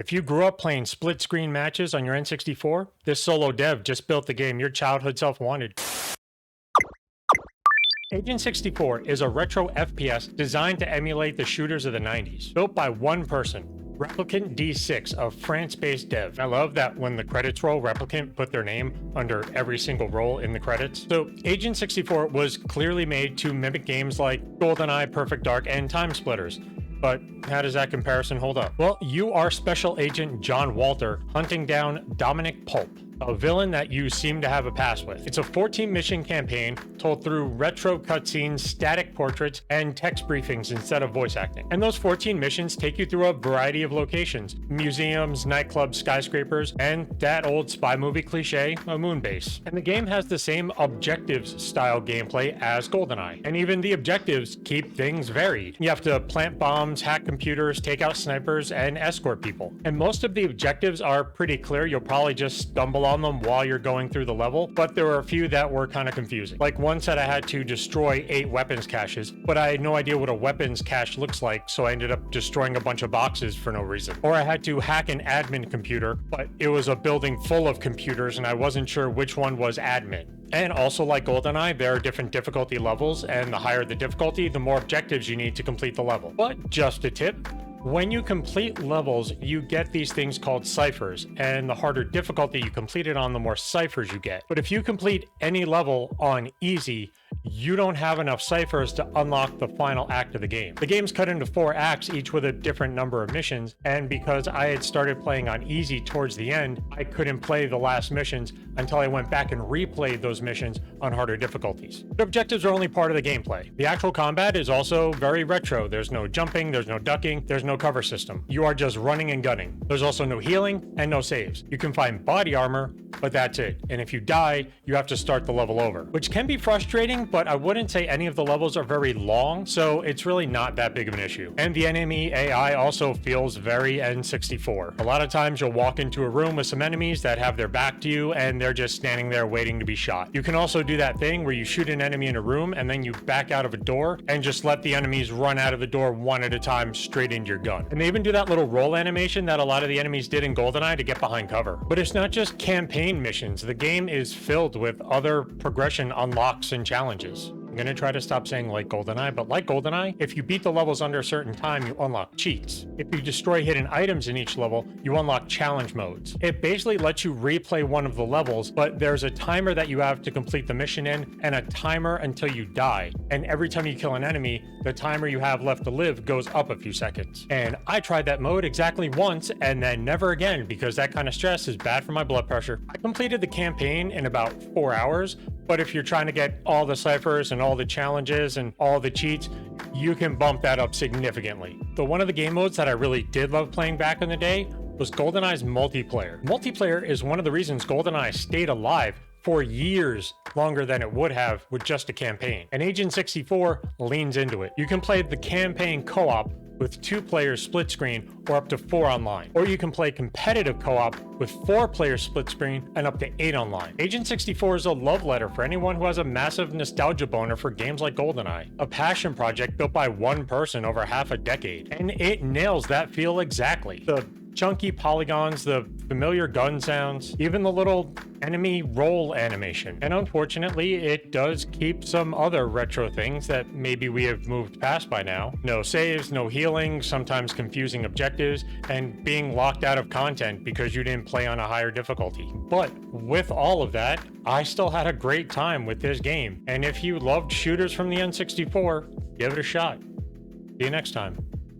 If you grew up playing split-screen matches on your N64, this solo dev just built the game your childhood self wanted. Agent 64 is a retro FPS designed to emulate the shooters of the 90s, built by one person, Replicant D6, a France-based dev. I love that when the credits roll, Replicant put their name under every single role in the credits. So Agent 64 was clearly made to mimic games like GoldenEye, Perfect Dark, and Time Splitters. But how does that comparison hold up? Well, you are Special Agent John Walter hunting down Dominic Pulp, a villain that you seem to have a past with. It's a 14-mission campaign told through retro cutscenes, static portraits, and text briefings instead of voice acting. And those 14 missions take you through a variety of locations: museums, nightclubs, skyscrapers, and that old spy movie cliche, a moon base. And the game has the same objectives-style gameplay as GoldenEye. And even the objectives keep things varied. You have to plant bombs, hack computers, take out snipers, and escort people. And most of the objectives are pretty clear. You'll probably just stumble on them while you're going through the level, but there were a few that were kind of confusing. Like one said I had to destroy 8 weapons caches, but I had no idea what a weapons cache looks like, so I ended up destroying a bunch of boxes for no reason. Or I had to hack an admin computer, but it was a building full of computers and I wasn't sure which one was admin. And also, like GoldenEye, there are different difficulty levels, and the higher the difficulty, the more objectives you need to complete the level. But just a tip, when you complete levels, you get these things called ciphers, and the harder difficulty you complete it on, the more ciphers you get. But if you complete any level on easy, you don't have enough ciphers to unlock the final act of the game. The game's cut into 4 acts, each with a different number of missions, and because I had started playing on easy towards the end, I couldn't play the last missions until I went back and replayed those missions on harder difficulties. The objectives are only part of the gameplay. The actual combat is also very retro. There's no jumping, there's no ducking, there's no cover system. You are just running and gunning. There's also no healing and no saves. You can find body armor, but that's it. And if you die, you have to start the level over, which can be frustrating, but I wouldn't say any of the levels are very long, so it's really not that big of an issue. And the enemy AI also feels very N64. A lot of times you'll walk into a room with some enemies that have their back to you and they're just standing there waiting to be shot. You can also do that thing where you shoot an enemy in a room and then you back out of a door and just let the enemies run out of the door one at a time straight into your gun. And they even do that little roll animation that a lot of the enemies did in GoldenEye to get behind cover. But it's not just campaign missions. The game is filled with other progression unlocks and challenges. I'm gonna try to stop saying like GoldenEye, but like GoldenEye, if you beat the levels under a certain time, you unlock cheats. If you destroy hidden items in each level, you unlock challenge modes. It basically lets you replay one of the levels, but there's a timer that you have to complete the mission in, and a timer until you die. And every time you kill an enemy, the timer you have left to live goes up a few seconds. And I tried that mode exactly once, and then never again, because that kind of stress is bad for my blood pressure. I completed the campaign in about 4 hours, but if you're trying to get all the ciphers and all the challenges and all the cheats, you can bump that up significantly. So one of the game modes that I really did love playing back in the day was GoldenEye's multiplayer. Multiplayer is one of the reasons GoldenEye stayed alive for years longer than it would have with just a campaign. And Agent 64 leans into it. You can play the campaign co-op with 2 players split screen or up to 4 online. Or you can play competitive co-op with 4 players split screen and up to 8 online. Agent 64 is a love letter for anyone who has a massive nostalgia boner for games like GoldenEye, a passion project built by one person over half a decade. And it nails that feel exactly. The chunky polygons, the familiar gun sounds, even the little enemy roll animation. And unfortunately, it does keep some other retro things that maybe we have moved past by now. No saves, no healing, sometimes confusing objectives, and being locked out of content because you didn't play on a higher difficulty. But with all of that, I still had a great time with this game. And if you loved shooters from the N64, give it a shot. See you next time.